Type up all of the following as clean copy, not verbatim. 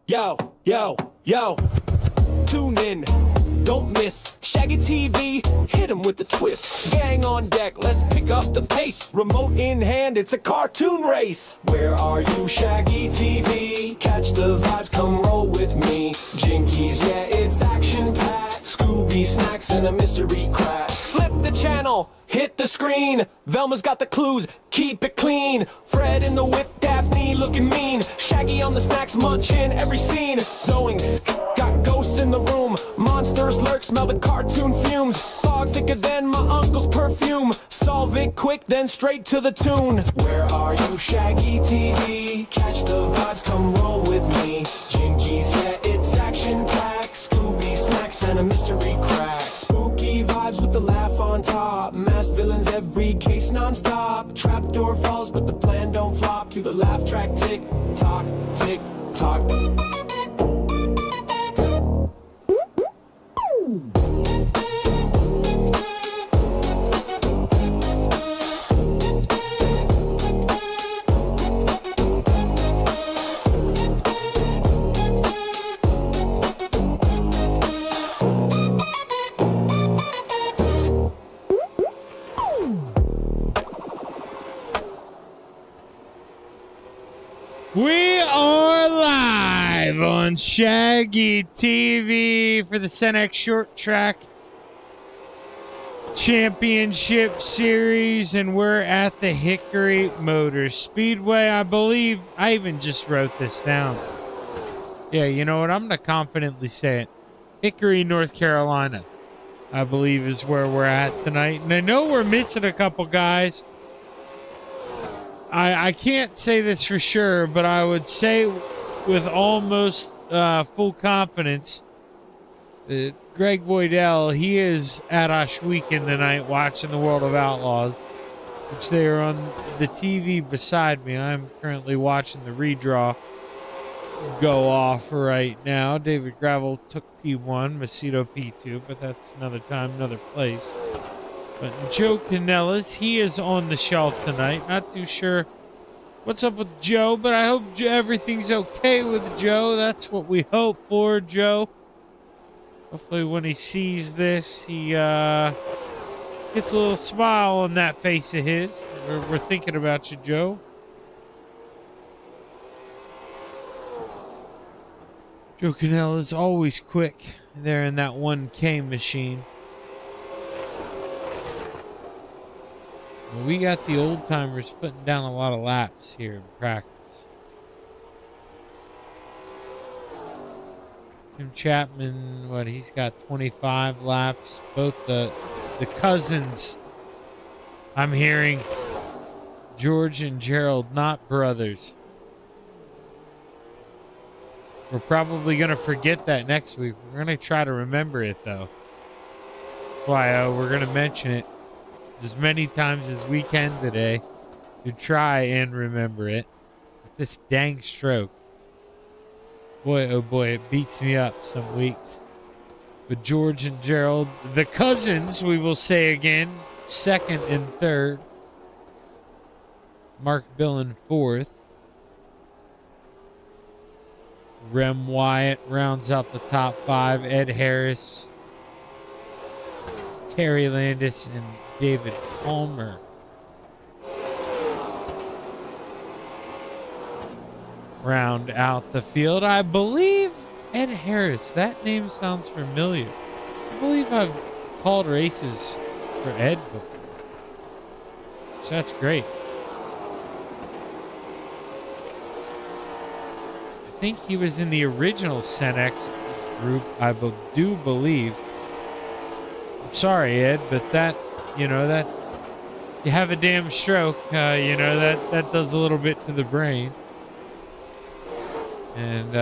Yo, yo, yo, tune in, don't miss Shaggy TV, hit him with the twist. Gang on deck, let's pick up the pace. Remote in hand, it's a cartoon race. Where are you, Shaggy TV? Catch the vibes, come roll with me. Jinkies, yeah, it's action-packed. Scooby snacks and a mystery crack. Flip the channel, hit the screen. Velma's got the clues, keep it clean. Fred in the whip, Daphne looking mean. Shaggy on the snacks, munching every scene. Zoinks, got ghosts in the room. Monsters lurk, smell the cartoon fumes. Fog thicker than my uncle's perfume. Solve it quick, then straight to the tune. Where are you, Shaggy TV? Catch the vibes, come roll with me. Jinkies, yeah, it's action-packed. Scooby snacks and a mystery crack. Spooky vibes with the laugh on top. Masked villains, every case non-stop. Trapdoor falls, but the plan don't flop. Cue the laugh track, tick tock, tick tock. We are live on Shaggy TV for the Senex Short Track Championship Series, and we're at the Hickory Motor Speedway. I believe I even just wrote this down. Yeah, you know what? I'm going to confidently say it. Hickory, North Carolina, I believe is where we're at tonight. And I know we're missing a couple guys. I can't say this for sure, but I would say with almost full confidence that Greg Boydell, he is at Oshweekend tonight watching the World of Outlaws, which they are on the TV beside me. I'm currently watching the redraw go off right now. David Gravel took P1, Macedo P2, but that's another time, another place. But Joe Canellas, he is on the shelf tonight. Not too sure what's up with Joe, but I hope everything's okay with Joe. That's what we hope for, Joe. Hopefully when he sees this, he gets a little smile on that face of his. We're thinking about you, Joe. Joe Canella's always quick there in that 1K machine. We got the old timers putting down a lot of laps here in practice. Tim Chapman, what, he's got 25 laps. Both the cousins, I'm hearing, George and Gerald, not brothers. We're probably going to forget that next week. We're going to try to remember it, though. That's why we're going to mention it as many times as we can today to try and remember it. With this dang stroke. Boy, oh boy, it beats me up some weeks. But George and Gerald, the cousins, we will say again, second and third. Mark Billen fourth. Rem Wyatt rounds out the top five. Ed Harris, Terry Landis, and David Palmer round out the field. I believe Ed Harris. That name sounds familiar. I believe I've called races for Ed before. So that's great. I think he was in the original Senex group, do believe. I'm sorry, Ed, but that you have a damn stroke. That does a little bit to the brain. And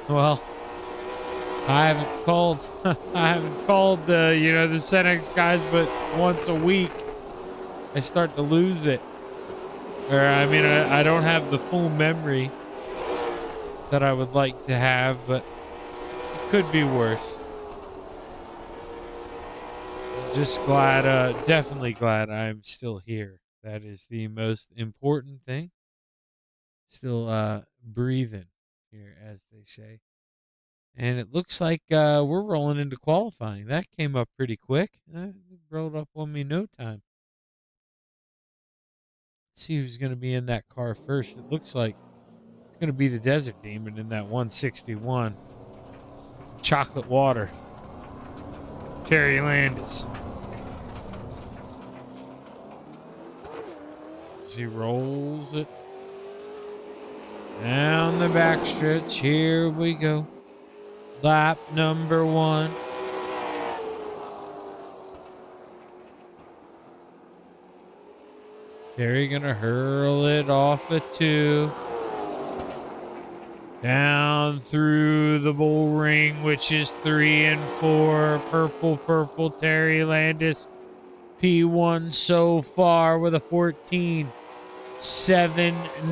well, I haven't called the Senex guys, but once a week I start to lose it. Or I don't have the full memory that I would like to have, but it could be worse. Just glad, definitely glad I'm still here. That is the most important thing. Still breathing here, as they say. And it looks like we're rolling into qualifying. That came up pretty quick. It rolled up on me no time. Let's see who's going to be in that car first. It looks like it's going to be the Desert Demon in that 161. Chocolate Water. Terry Landis. As he rolls it down the backstretch. Here we go. Lap number 1. Terry gonna hurl it off a 2. Down through the bull ring, which is 3 and 4. Purple, Terry Landis. P1 so far with a 14.79.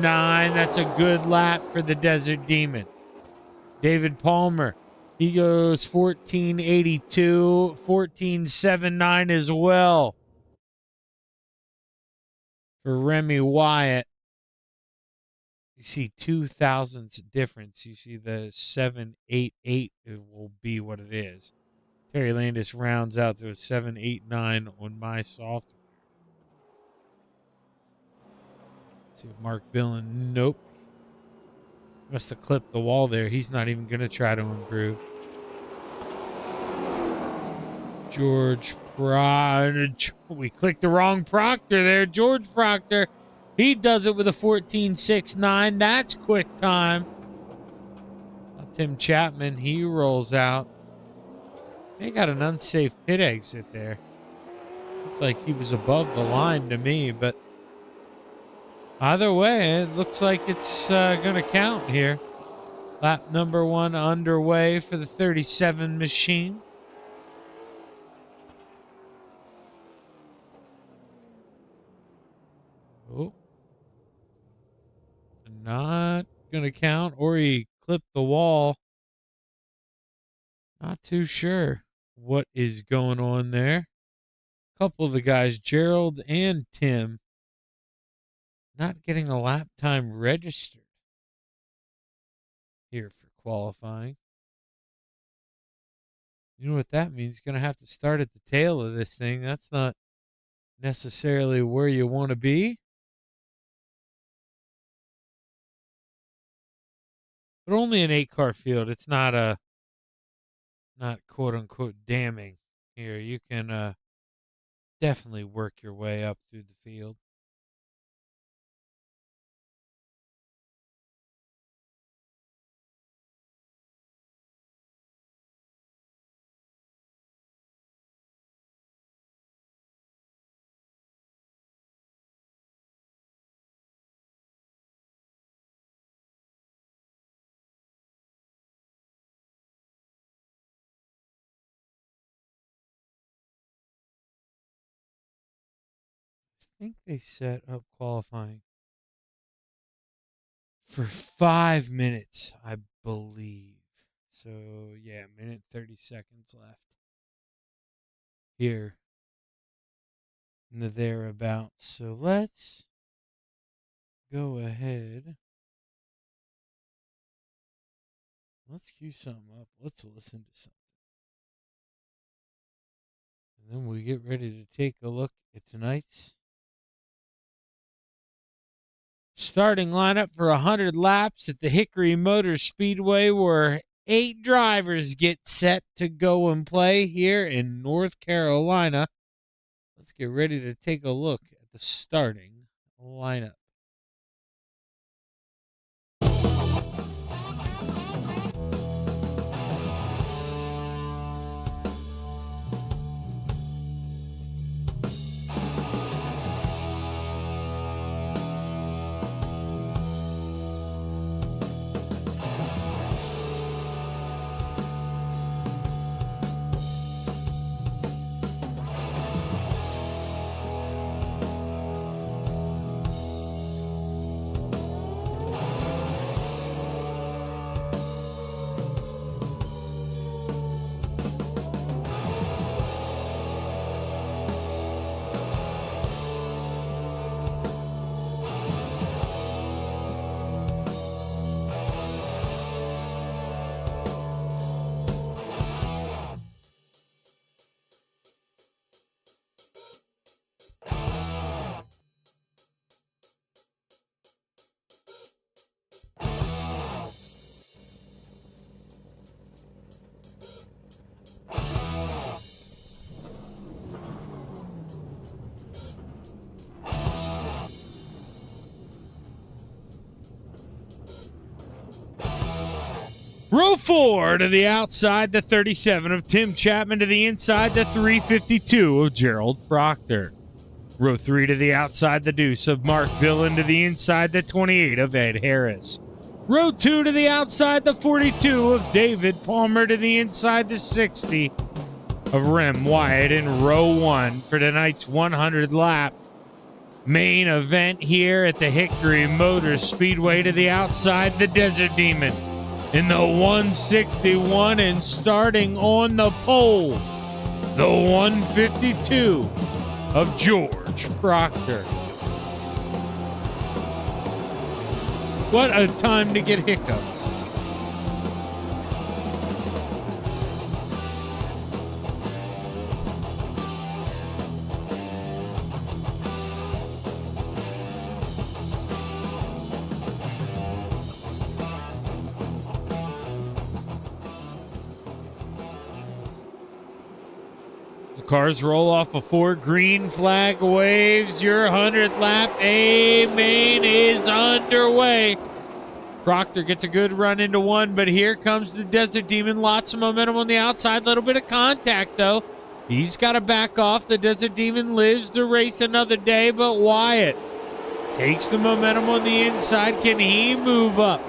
That's a good lap for the Desert Demon. David Palmer, he goes 14.82, 14.79 as well. For Remy Wyatt, you see 2 thousandths difference. You see the 7.88 will be what it is. Terry Landis rounds out to a 7.89 on my software. Let's see if Mark Billen, nope. Must have clipped the wall there. He's not even going to try to improve. George Proctor. We clicked the wrong Proctor there. George Proctor. He does it with a 14.69. That's quick time. Tim Chapman, he rolls out. They got an unsafe pit exit there. Looked like he was above the line to me, but either way, it looks like it's going to count here. Lap number 1 underway for the 37 machine. Oh. Not going to count, or he clipped the wall. Not too sure what is going on there. A couple of the guys, Gerald and Tim, not getting a lap time registered here for qualifying. You know what that means? Going to have to start at the tail of this thing. That's not necessarily where you want to be. But only an 8-car field. It's not quote unquote damning here. You can definitely work your way up through the field. I think they set up qualifying for 5 minutes, I believe. So, yeah, minute 30 seconds left here in the thereabouts. So let's go ahead. Let's cue something up. Let's listen to something. And then we get ready to take a look at tonight's Starting lineup for 100 laps at the Hickory Motor Speedway, where 8 drivers get set to go and play here in North Carolina. Let's get ready to take a look at the starting lineup. Row 4 to the outside, the 37 of Tim Chapman, to the inside, the 352 of Gerald Proctor. Row 3 to the outside, the deuce of Mark Dillon, to the inside, the 28 of Ed Harris. Row 2 to the outside, the 42 of David Palmer, to the inside, the 60 of Rem Wyatt. In row 1 for tonight's 100 lap main event here at the Hickory Motor Speedway, to the outside, the Desert Demon in the 161, and starting on the pole, the 152 of George Proctor. What a time to get hiccups. Cars roll off before green flag waves. Your 100 lap A main is underway. Proctor gets a good run into one, but here comes the Desert Demon. Lots of momentum on the outside. Little bit of contact, though. He's got to back off. The Desert Demon lives to race another day, but Wyatt takes the momentum on the inside. Can he move up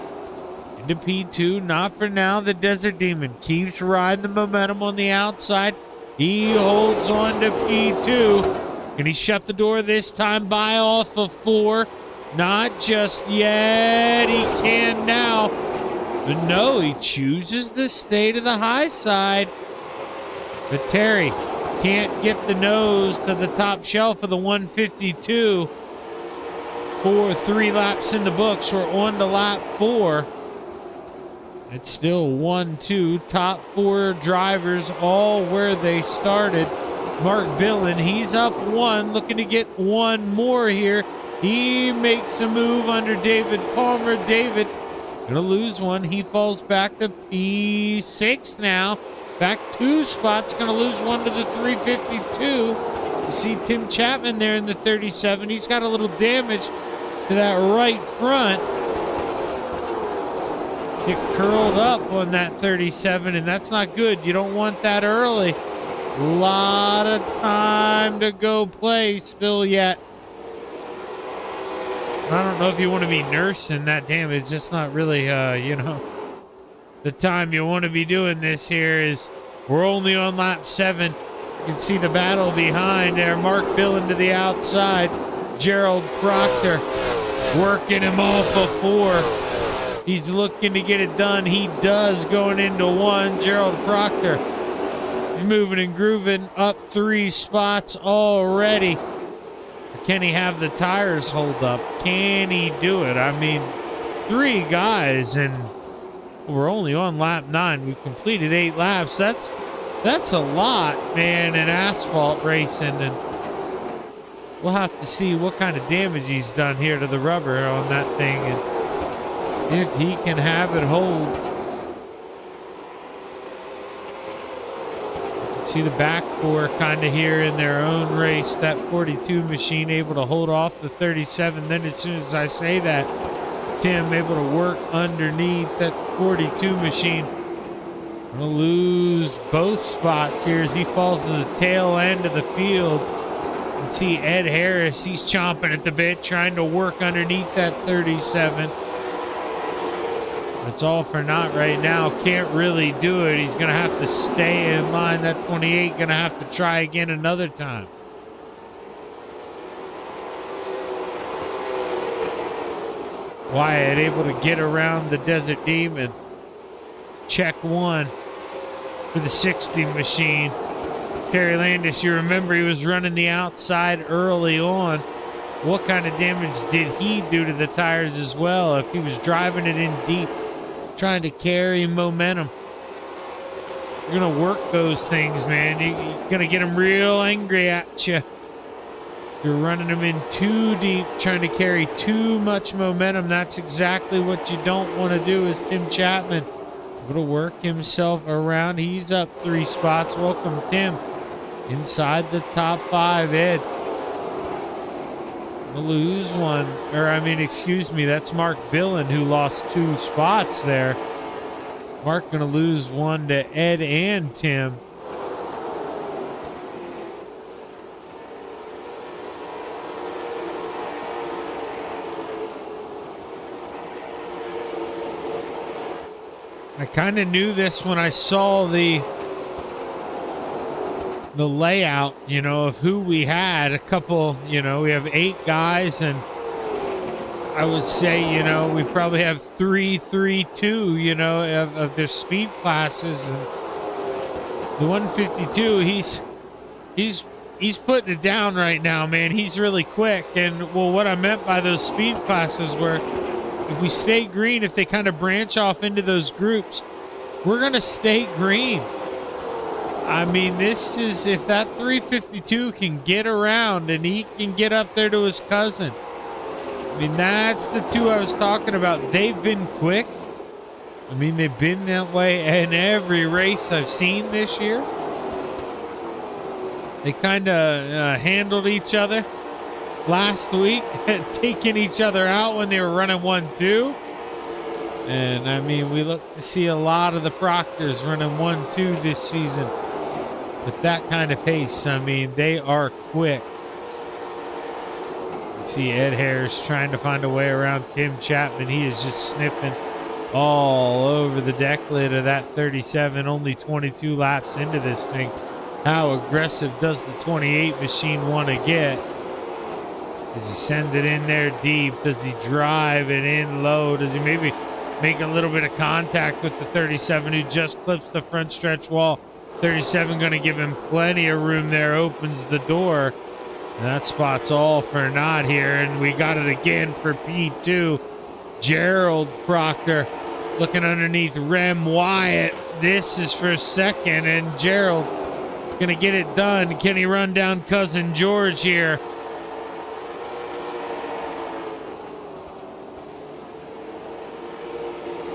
into P2? Not for now. The Desert Demon keeps riding the momentum on the outside. He holds on to P2. Can he shut the door this time? By off of 4. Not just yet. He can now. But no, he chooses to stay to the high side. But Terry can't get the nose to the top shelf of the 152. For 3 laps in the books. We're on to lap 4. It's still 1-2, top 4 drivers, all where they started. Mark Dillon, he's up 1, looking to get 1 more here. He makes a move under David Palmer. David gonna lose 1. He falls back to P6 now. Back 2 spots, gonna lose 1 to the 352. You see Tim Chapman there in the 37. He's got a little damage to that right front. It curled up on that 37, and that's not good. You don't want that early. A lot of time to go play still yet. I don't know if you want to be nursing that damage. It's just not really, the time you want to be doing this here. Is we're only on lap 7. You can see the battle behind there. Mark Dillon to the outside. Gerald Proctor working him off of 4. He's looking to get it done. He does, going into 1. Gerald Proctor is moving and grooving up 3 spots already. Can he have the tires hold up? Can he do it? I mean, 3 guys, and we're only on lap 9. We've completed 8 laps. That's a lot, man, in asphalt racing. And we'll have to see what kind of damage he's done here to the rubber on that thing, and if he can have it hold. You can see the back four kind of here in their own race. That 42 machine able to hold off the 37. Then as soon as I say that, Tim able to work underneath that 42 machine. Gonna lose both spots here as he falls to the tail end of the field. You can see Ed Harris, he's chomping at the bit, trying to work underneath that 37. It's all for naught right now. Can't really do it. He's gonna have to stay in line. That 28 gonna have to try again another time. Wyatt able to get around the Desert Demon. Check one for the 60 machine. Terry Landis, you remember he was running the outside early on. What kind of damage did he do to the tires as well if he was driving it in deep, trying to carry momentum? You're going to work those things, man. You're going to get them real angry at you. You're running them in too deep, trying to carry too much momentum. That's exactly what you don't want to do as Tim Chapman able to work himself around. He's up 3 spots. Welcome, Tim. Inside the top 5, Ed. Gonna lose one. Or, I mean, excuse me, that's Mark Billen who lost 2 spots there. Mark gonna lose one to Ed and Tim. I kind of knew this when I saw the layout, you know, of who we had. A couple, you know, we have 8 guys, and I would say, you know, we probably have 3, 3, 2, you know, of their speed classes. And the 152, he's putting it down right now, man. He's really quick. And well, what I meant by those speed classes were, if we stay green, if they kind of branch off into those groups, we're going to stay green. I mean, this is, if that 352 can get around and he can get up there to his cousin. I mean, that's the 2 I was talking about. They've been quick. I mean, they've been that way in every race I've seen this year. They kind of handled each other last week, taking each other out when they were running 1-2. And I mean, we look to see a lot of the Proctors running 1-2 this season with that kind of pace. I mean, they are quick. You see Ed Harris trying to find a way around Tim Chapman. He is just sniffing all over the deck lid of that 37, only 22 laps into this thing. How aggressive does the 28 machine want to get? Does he send it in there deep? Does he drive it in low? Does he maybe make a little bit of contact with the 37 who just clips the front stretch wall? 37 going to give him plenty of room there, opens the door. And that spot's all for naught here, and we got it again for P2. Gerald Proctor looking underneath Rem Wyatt. This is for second, and Gerald going to get it done. Can he run down Cousin George here?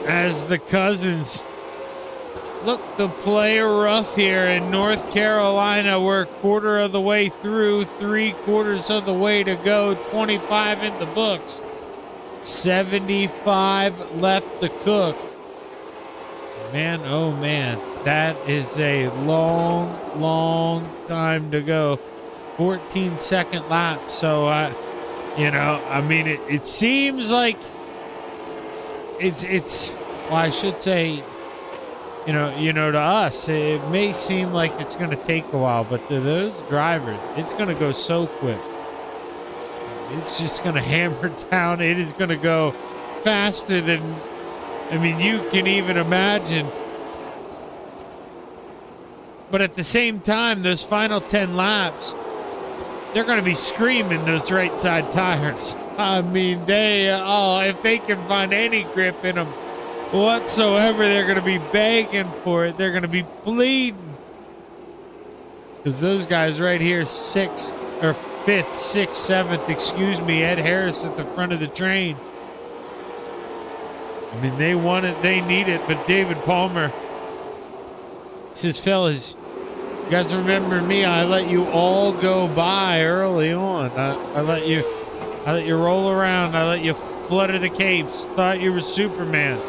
As the Cousins look to play rough here in North Carolina. We're a quarter of the way through, 3/4 of the way to go, 25 in the books, 75 left to cook. Man, oh man, that is a long, long time to go. 14-second lap. So, you know, I mean, it seems like it's well, I should say, you know, to us, it may seem like it's going to take a while, but to those drivers, it's going to go so quick. It's just going to hammer down. It is going to go faster than, I mean, you can even imagine. But at the same time, those final 10 laps, they're going to be screaming those right side tires. I mean, if they can find any grip in them whatsoever, they're going to be begging for it. They're going to be pleading. Because those guys right here, 5th, 6th, 7th, excuse me, Ed Harris at the front of the train. I mean, they want it, they need it, but David Palmer says, fellas, you guys remember me? I let you all go by early on. I let you roll around. I let you flutter the capes. Thought you were Superman.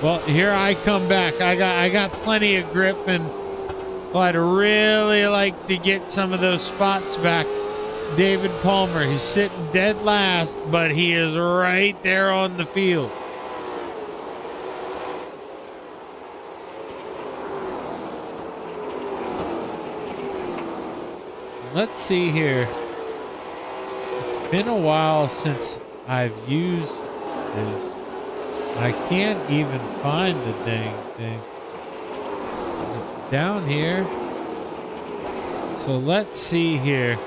Well, here I come back. I got plenty of grip, and well, I'd really like to get some of those spots back. David Palmer, he's sitting dead last, but he is right there on the field. Let's see here. It's been a while since I've used this. I can't even find the dang thing. Is it down here? So let's see here.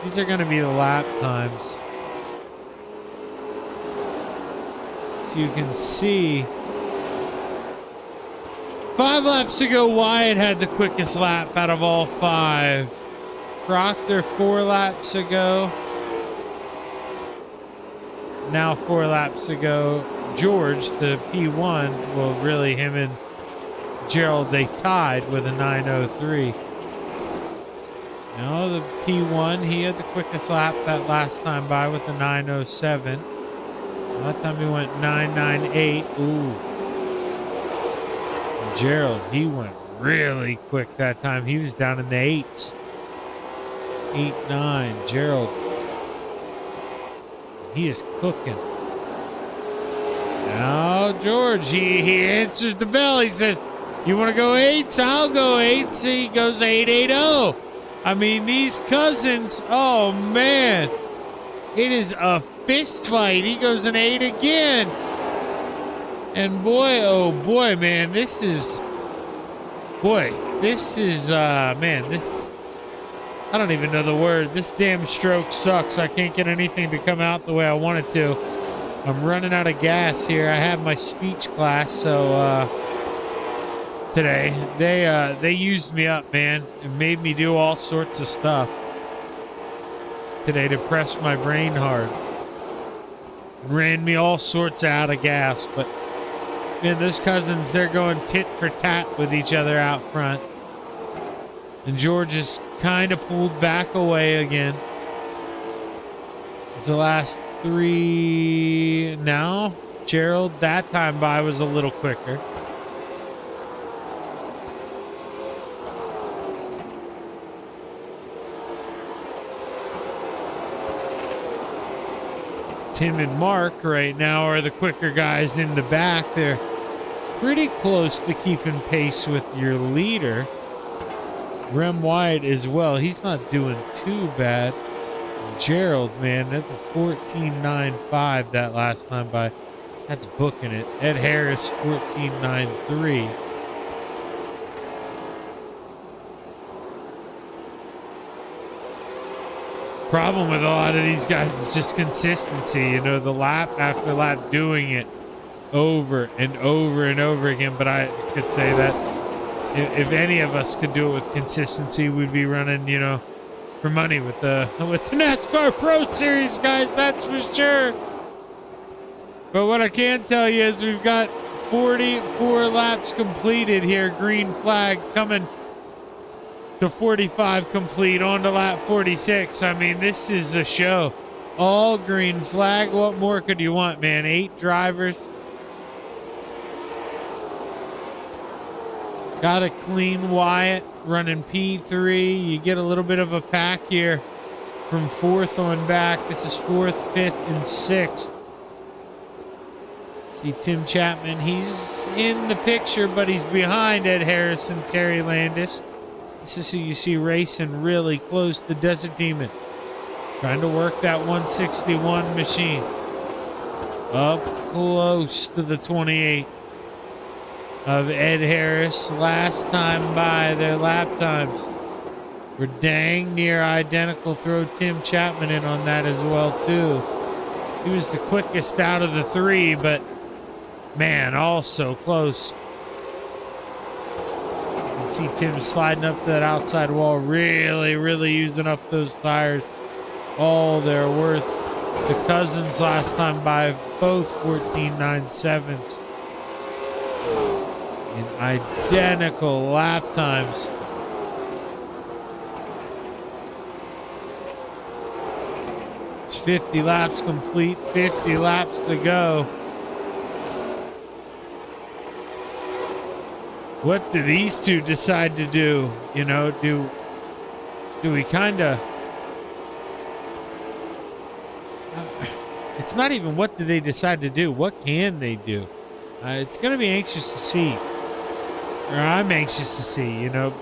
These are going to be the lap times. So you can see 5 laps ago, Wyatt had the quickest lap out of all 5. Proctor 4 laps ago. Now 4 laps ago, George, the P1, well, really him and Gerald, they tied with a 9:03. Now the P1, he had the quickest lap that last time by with a 9:07. That time he went 9:98. Ooh. And Gerald, he went really quick that time. He was down in the 8s. 8-9. Gerald, he is cooking. Now George, he answers the bell. He says, you want to go 8s? I'll go 8s. He goes 8-8-0. I mean, these cousins, oh man, it is a fist fight. He goes an 8 again. And boy, oh boy, man, this is, man, this, I don't even know the word. This damn stroke sucks. I can't get anything to come out the way I want it to. I'm running out of gas here. I have my speech class, so today they used me up, man, and made me do all sorts of stuff today to press my brain hard. Ran me all sorts out of gas, but man, those cousins, they're going tit for tat with each other out front. And George is kind of pulled back away again. It's the last 3 now. Gerald, that time by was a little quicker. Tim and Mark right now are the quicker guys in the back. They're pretty close to keeping pace with your leader. Rem Wyatt as well. He's not doing too bad. Gerald, man, that's a 14.95 that last time by. That's booking it. Ed Harris, 14.93. Problem with a lot of these guys is just consistency. You know, the lap after lap doing it over and over and over again. But I could say that if any of us could do it with consistency, we'd be running, you know, for money with the NASCAR Pro Series, guys. That's for sure. But what I can tell you is we've got 44 laps completed here. Green flag coming to 45 complete on to lap 46. I mean, this is a show. All green flag. What more could you want, man? 8 drivers. Got a clean Wyatt running P3. You get a little bit of a pack here from 4th on back. This is 4th, 5th, and 6th. See Tim Chapman. He's in the picture, but he's behind Ed Harris and Terry Landis. This is who you see racing really close. The Desert Demon trying to work that 161 machine. Up close to the 28 of Ed Harris. Last time by, their lap times were dang near identical. Throw Tim Chapman in on that as well, too. He was the quickest out of the 3, but man, also close. can see Tim sliding up to that outside wall, really, really using up those tires. All they're worth. The Cousins last time by both 14.97s in identical lap times. It's 50 laps complete, 50 laps to go. What do these two decide to do? You know, do we kind of... It's not even what do they decide to do. What can they do? It's going to be anxious to see. Or I'm anxious to see, you know,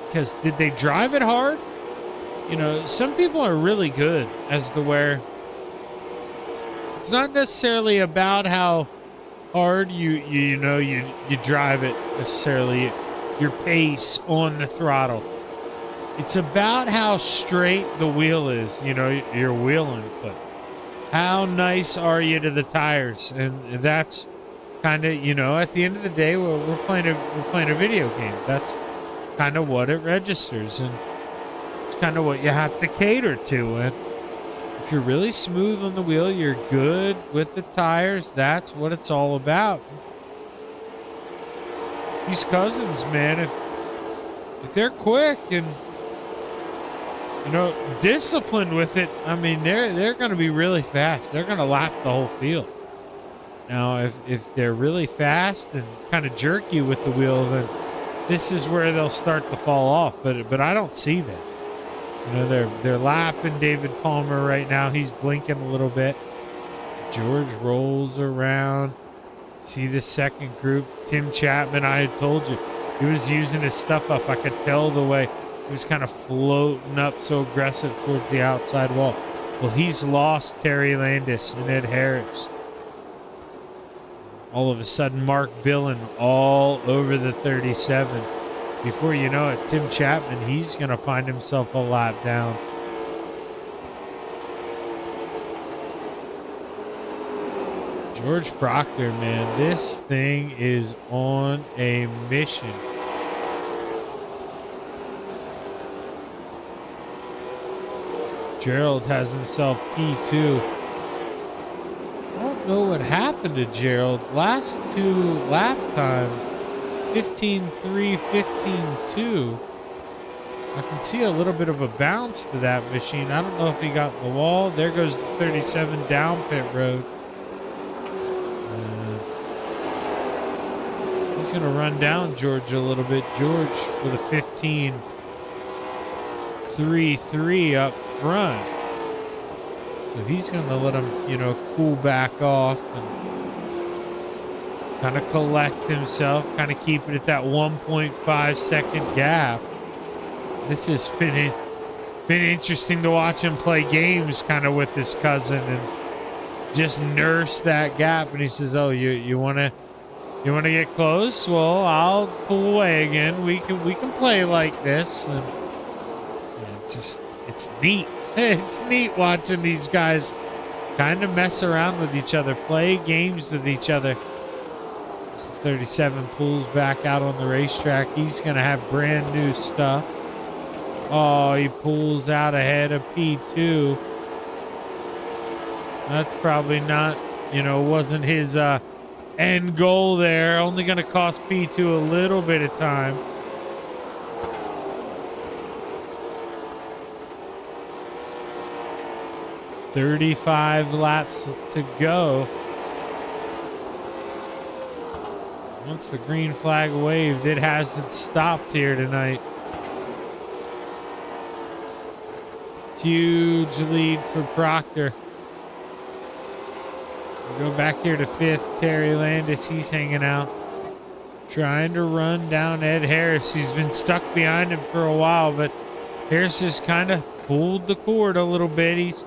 because did they drive it hard? You know, some people are really good as to where it's not necessarily about how hard you drive it necessarily, your pace on the throttle. It's about how straight the wheel is, you know, your wheel input. How nice are you to the tires? And that's kind of, you know, at the end of the day, we're playing a video game. That's kind of what it registers, and it's kind of what you have to cater to. And if you're really smooth on the wheel, you're good with the tires. That's what it's all about. These Cousins, man, if they're quick and, you know, disciplined with it, I mean, they're going to be really fast. They're going to lap the whole field. Now, if they're really fast and kind of jerky with the wheel, then this is where they'll start to fall off. But I don't see that. You know, they're lapping David Palmer right now. He's blinking a little bit. George rolls around. See the second group. Tim Chapman, I had told you, he was using his stuff up. I could tell the way he was kind of floating up so aggressive towards the outside wall. Well, he's lost Terry Landis and Ed Harris. All of a sudden, Mark Billen all over the 37. Before you know it, Tim Chapman, he's going to find himself a lap down. George Proctor, man, this thing is on a mission. Gerald has himself P2. I don't know what happened to Gerald. Last two lap times, 15.3, 15.2. I can see a little bit of a bounce to that machine. I don't know if he got the wall. There goes the 37 down pit road. He's going to run down George a little bit. George with a 15.33 up front. So he's going to let him, you know, cool back off and kind of collect himself, kind of keep it at that 1.5 second gap. This has been interesting to watch him play games kind of with his cousin and just nurse that gap. And he says, oh, you want to get close? Well, I'll pull away again. We can play like this. And it's neat. It's neat watching these guys kind of mess around with each other, play games with each other. As the 37 pulls back out on the racetrack, he's going to have brand new stuff. Oh, he pulls out ahead of P2. That's probably not, you know, wasn't his end goal there. Only going to cost P2 a little bit of time. "35 laps to go." Once the green flag waved, it hasn't stopped here tonight. Huge lead for Proctor. We go back here to 5th. Terry Landis, he's hanging out. Trying to run down Ed Harris. He's been stuck behind him for a while, but Harris has kind of pulled the cord a little bit. He's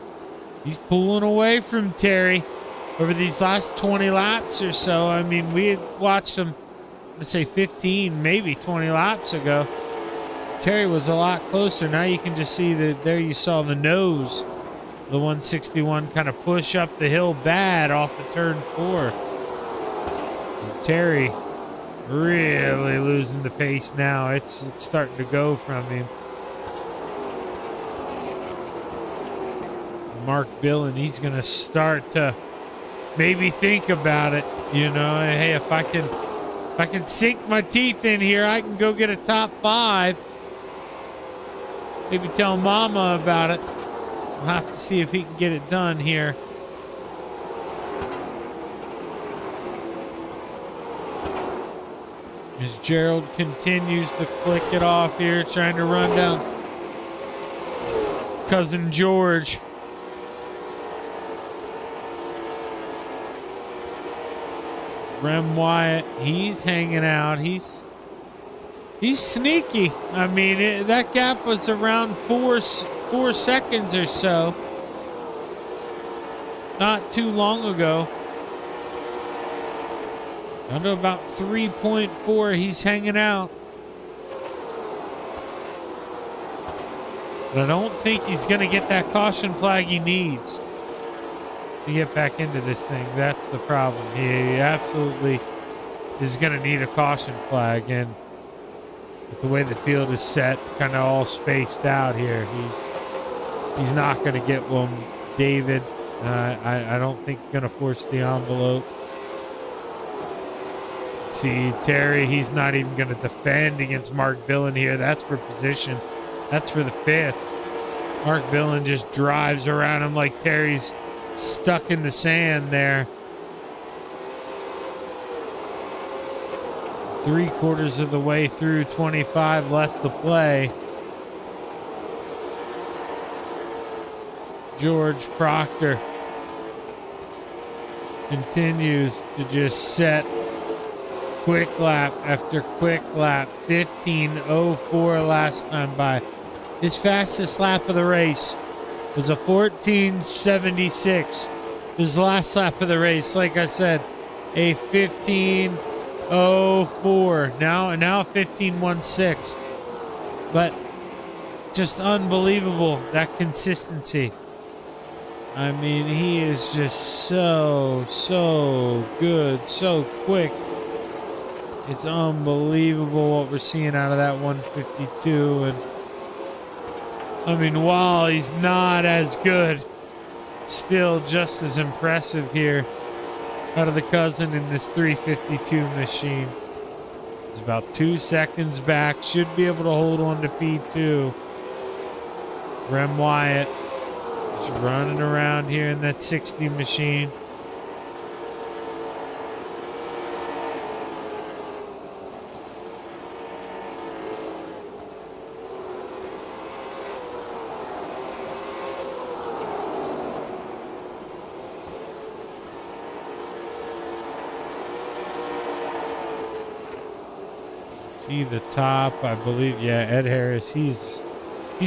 pulling away from Terry over these last 20 laps or so. I mean, we had watched him, let's say 15, maybe 20 laps ago. Terry was a lot closer. Now you can just see that there you saw the nose, the 161 kind of push up the hill bad off of turn 4. And Terry really losing the pace now. It's starting to go from him. Mark Billen, he's going to start to maybe think about it. You know, hey, if I can sink my teeth in here, I can go get a top 5. Maybe tell Mama about it. We'll have to see if he can get it done here. As Gerald continues to click it off here, trying to run down Cousin George. Rem Wyatt, he's hanging out. He's sneaky. I mean, that gap was around 4 seconds or so. Not too long ago. Down to about 3.4. He's hanging out. But I don't think he's going to get that caution flag he needs to get back into this thing. That's the problem. He absolutely is going to need a caution flag. And with the way the field is set, kind of all spaced out here, he's not going to get one. David, I don't think going to force the envelope. See, Terry, he's not even going to defend against Mark Billen here. That's for position. That's for the 5th. Mark Billen just drives around him like Terry's stuck in the sand there. 3/4 of the way through, 25 left to play. George Proctor continues to just set quick lap after quick lap. 15:04 last time by. His fastest lap of the race was a 14:76. His last lap of the race, like I said, a 15:04. Now 15:16. But just unbelievable, that consistency. I mean, he is just so good, so quick. It's unbelievable what we're seeing out of that 152. And I mean, while he's not as good, still just as impressive here out of the cousin in this 352 machine. He's about 2 seconds back. Should be able to hold on to P2. Rem Wyatt is running around here in that 60 machine. See the top, I believe. Yeah, Ed Harris. He's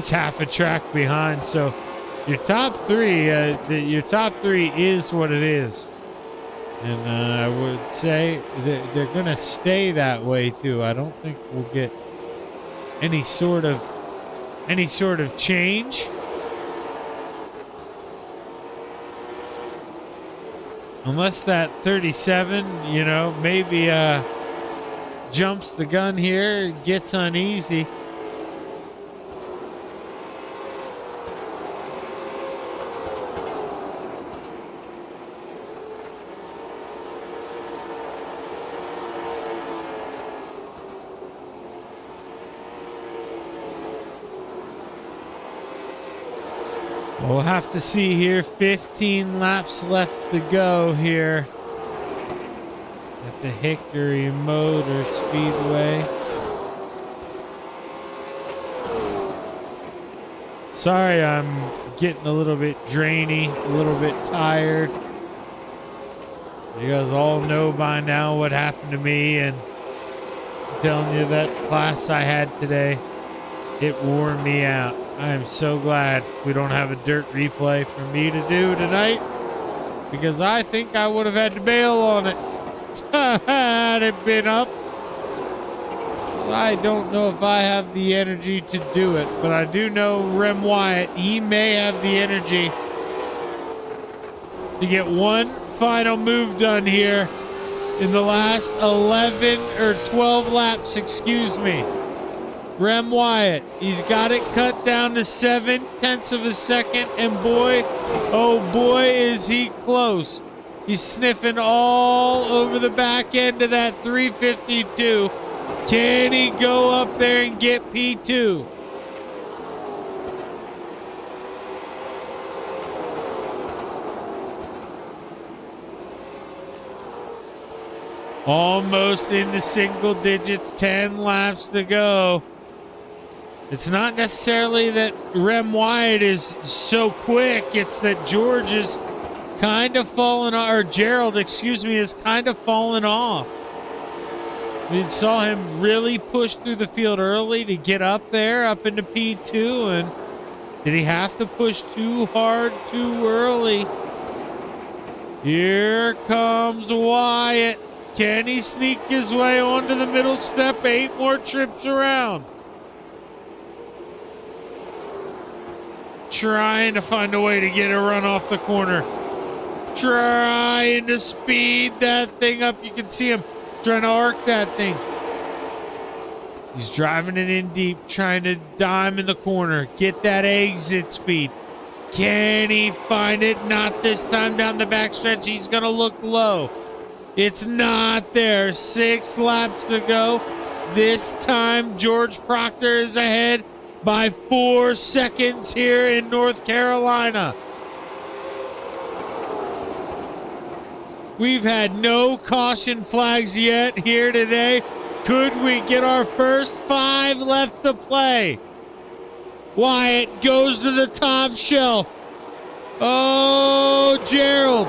half a track behind. So your top 3, your top 3 is what it is, and I would say they're going to stay that way too. I don't think we'll get any sort of change. Unless that 37, maybe jumps the gun here, gets uneasy. We'll have to see here. 15 laps left to go here at the Hickory Motor Speedway. Sorry, I'm getting a little bit drainy, a little bit tired. You guys all know by now what happened to me, and I'm telling you, that class I had today, it wore me out. I am so glad we don't have a dirt replay for me to do tonight, because I think I would have had to bail on it had it been up. I don't know if I have the energy to do it, but I do know Rem Wyatt, he may have the energy to get one final move done here in the last 11 or 12 laps, excuse me. Rem Wyatt, he's got it cut down to 0.7 of a second, and boy, oh boy, is he close. He's sniffing all over the back end of that 352. Can he go up there and get P2? Almost into single digits, 10 laps to go. It's not necessarily that Rem Wyatt is so quick. It's that George is kind of fallen off, or Gerald, excuse me, is kind of fallen off. We saw him really push through the field early to get up there, up into P2, and did he have to push too hard, too early? Here comes Wyatt. Can he sneak his way onto the middle step? 8 more trips around. Trying to find a way to get a run off the corner. Trying to speed that thing up. You can see him trying to arc that thing. He's driving it in deep, trying to dime in the corner. Get that exit speed. Can he find it? Not this time down the backstretch. He's going to look low. It's not there. 6 laps to go. This time, George Proctor is ahead by 4 seconds here in North Carolina. We've had no caution flags yet here today. Could we get our first 5 left to play? Wyatt goes to the top shelf. Oh, Gerald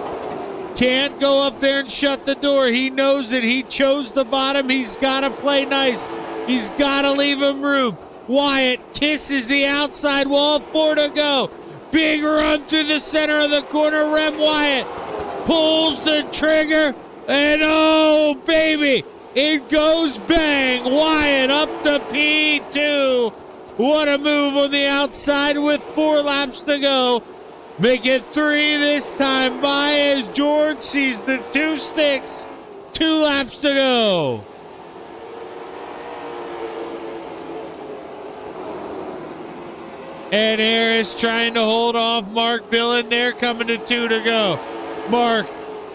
can't go up there and shut the door. He knows it. He chose the bottom. He's got to play nice. He's got to leave him room. Wyatt kisses the outside wall. 4 to go. Big run through the center of the corner. Rem Wyatt pulls the trigger. And oh, baby, it goes bang. Wyatt up to P2. What a move on the outside with 4 laps to go. Make it 3 this time by as George sees the 2 sticks. 2 laps to go. Ed Harris trying to hold off Mark Billen. They're coming to 2 to go. Mark,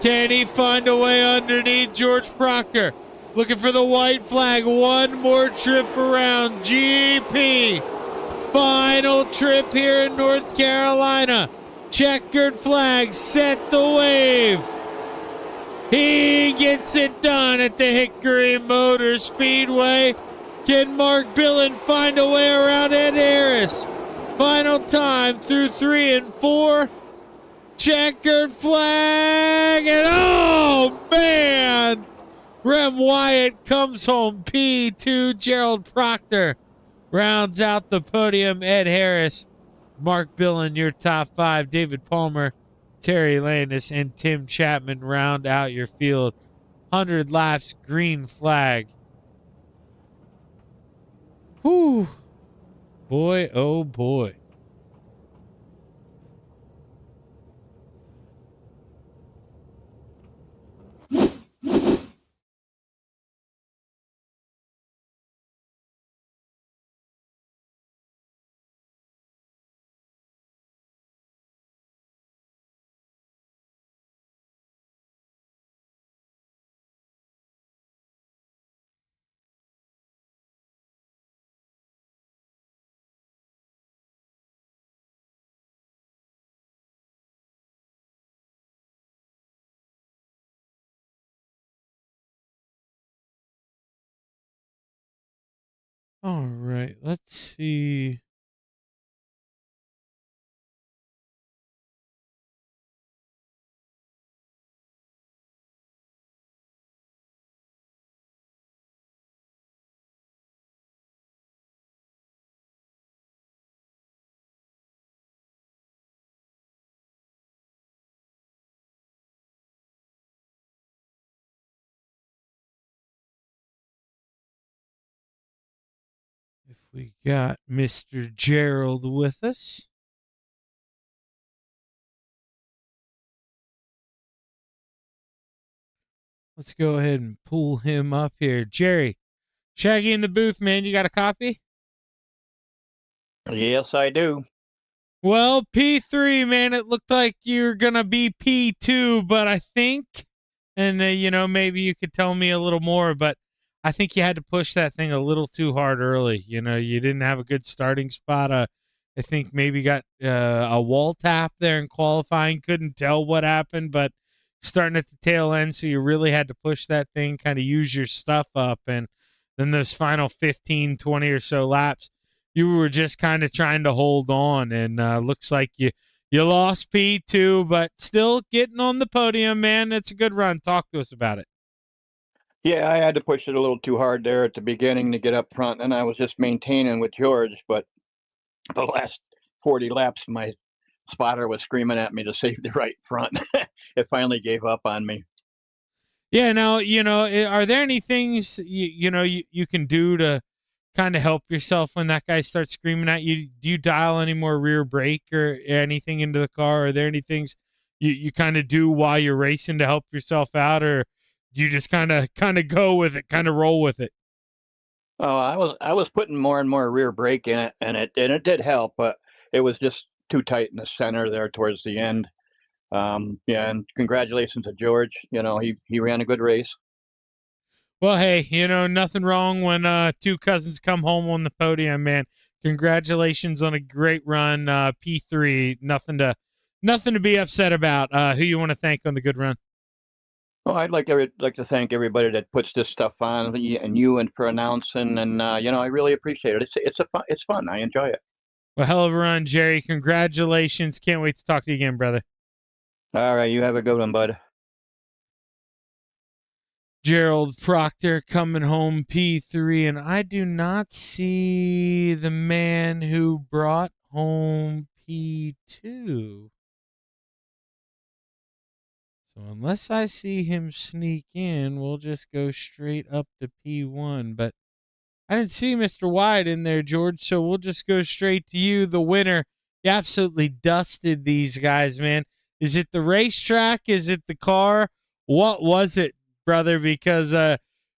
can he find a way underneath George Proctor? Looking for the white flag. 1 more trip around. GP. Final trip here in North Carolina. Checkered flag, set the wave. He gets it done at the Hickory Motor Speedway. Can Mark Billen find a way around Ed Harris? Final time through 3 and 4. Checkered flag, and oh man! Rem Wyatt comes home P2. Gerald Proctor rounds out the podium. Ed Harris, Mark Billen, your top 5. David Palmer, Terry Landis, and Tim Chapman round out your field. 100 laps, green flag. Whew. Boy, oh boy. All right, let's see. If we got Mr. Gerald with us. Let's go ahead and pull him up here. Jerry, Shaggy in the booth, man. You got a copy? Yes, I do. Well, P3, man, it looked like you're going to be P2, but I think, and maybe you could tell me a little more, but I think you had to push that thing a little too hard early. You didn't have a good starting spot. I think maybe got a wall tap there in qualifying. Couldn't tell what happened, but starting at the tail end, so you really had to push that thing, kind of use your stuff up. And then those final 15, 20 or so laps, you were just kind of trying to hold on, and looks like you lost P2, but still getting on the podium, man. That's a good run. Talk to us about it. Yeah, I had to push it a little too hard there at the beginning to get up front, and I was just maintaining with George. But the last 40 laps, my spotter was screaming at me to save the right front. It finally gave up on me. Yeah, now, are there any things you can do to kind of help yourself when that guy starts screaming at you? Do you dial any more rear brake or anything into the car? Are there any things you kind of do while you're racing to help yourself out, or do you just kind of go with it, kind of roll with it? Oh, I was putting more and more rear brake in it, and it did help, but it was just too tight in the center there towards the end. Yeah, and congratulations to George. He ran a good race. Well, hey, nothing wrong when two cousins come home on the podium, man. Congratulations on a great run, P3. Nothing to be upset about. Who you want to thank on the good run? Well, I'd like to thank everybody that puts this stuff on, and you and for announcing, and I really appreciate it. It's fun. I enjoy it. Well, hell of a run, Jerry. Congratulations. Can't wait to talk to you again, brother. All right, you have a good one, bud. Gerald Proctor coming home P3, and I do not see the man who brought home P2. So unless I see him sneak in, we'll just go straight up to P1. But I didn't see Mr. Wyatt in there, George, so we'll just go straight to you, the winner. You absolutely dusted these guys, man. Is it the racetrack? Is it the car? What was it, brother? Because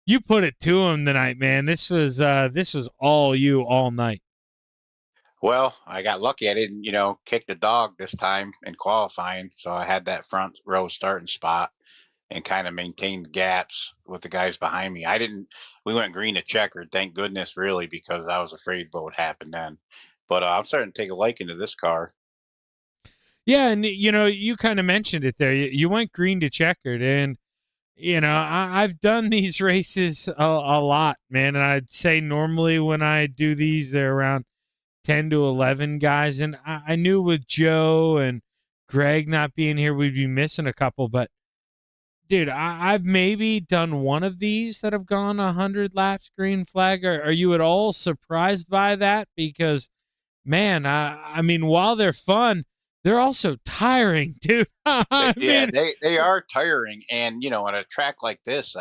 you put it to him tonight, man. This was all you all night. Well, I got lucky. I didn't, kick the dog this time in qualifying. So I had that front row starting spot and kind of maintained gaps with the guys behind me. We went green to checkered, thank goodness, really, because I was afraid what would happen then. But I'm starting to take a liking to this car. Yeah, and you kind of mentioned it there. You went green to checkered, and I've done these races a lot, man. And I'd say normally when I do these, they're around 10 to 11 guys. And I knew with Joe and Greg not being here, we'd be missing a couple. But, dude, I've maybe done one of these that have gone 100 laps green flag. Are you at all surprised by that? Because, man, I mean, while they're fun, they're also tiring, dude. They are tiring. And, on a track like this,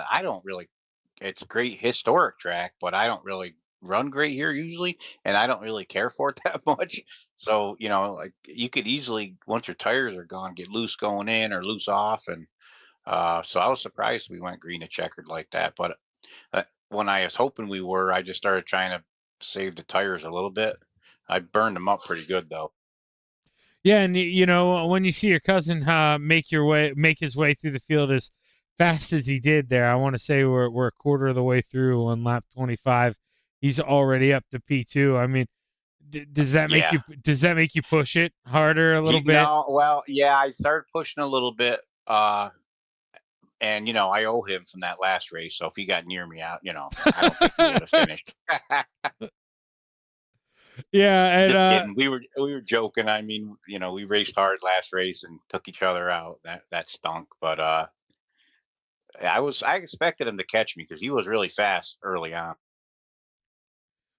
it's a great historic track, but I don't really run great here usually, and I don't really care for it that much. So, like you could easily, once your tires are gone, get loose going in or loose off. And so I was surprised we went green to checkered like that. But when I was hoping we were, I just started trying to save the tires a little bit. I burned them up pretty good though. Yeah, and when you see your cousin make his way through the field as fast as he did there, I want to say we're a quarter of the way through on lap 25. He's already up to P2. I mean, does that make you push it harder a little bit? No, well, yeah, I started pushing a little bit, and I owe him from that last race. So if he got near me out, I don't think he would have finished. Yeah, and we were joking. I mean, we raced hard last race and took each other out. That stunk, but I expected him to catch me because he was really fast early on.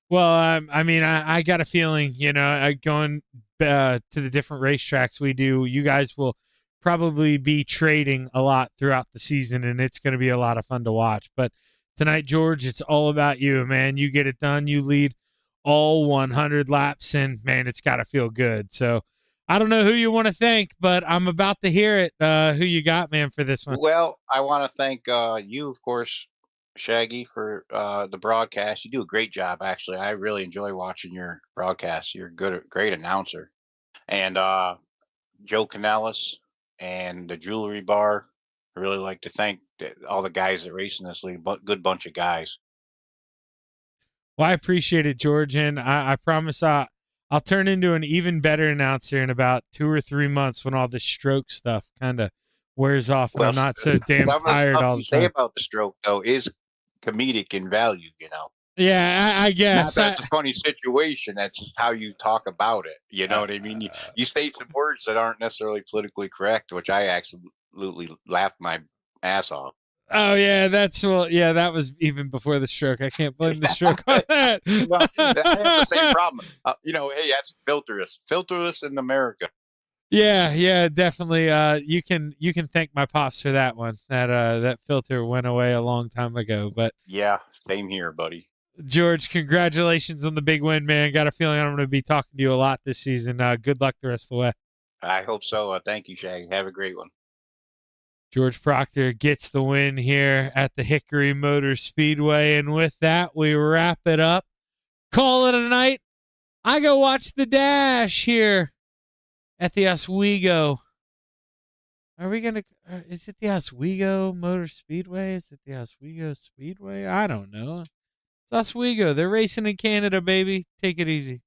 Well, I mean, I got a feeling, going to the different racetracks we do, you guys will probably be trading a lot throughout the season, and it's going to be a lot of fun to watch. But tonight, George, it's all about you, man. You get it done. You lead all 100 laps, and man, it's got to feel good. So I don't know who you want to thank, but I'm about to hear it. Who you got, man, for this one? Well, I want to thank you, of course, Shaggy, for the broadcast. You do a great job, actually. I really enjoy watching your broadcast. You're great announcer. And Joe Canellis and the Jewelry Bar. I really like to thank all the guys that race in this league. But good bunch of guys. Well, I appreciate it, George, and I promise I'll turn into an even better announcer in about 2 or 3 months when all this stroke stuff kind of wears off and I'm not so damn some of the tired stuff all you the say time. about the stroke, though, is comedic in value. You know, Yeah, I not guess. that it's a funny situation. That's just how you talk about it. You know what I mean? You say some words that aren't necessarily politically correct, which I absolutely laughed my ass off. Oh yeah, that was even before the stroke. I can't blame the stroke on that. Well, I have the same problem. Hey, that's filterless in America. Yeah, definitely. You can thank my pops for that one. That filter went away a long time ago. But Yeah, same here, buddy. George, congratulations on the big win, man. Got a feeling I'm going to be talking to you a lot this season. Good luck the rest of the way. I hope so. Thank you, Shaggy. Have a great one. George Proctor gets the win here at the Hickory Motor Speedway. And with that, we wrap it up. Call it a night. I go watch the dash here at the Oswego. Are we going to, is it the Oswego Motor Speedway? Is it the Oswego Speedway? I don't know. It's Oswego. They're racing in Canada, baby. Take it easy.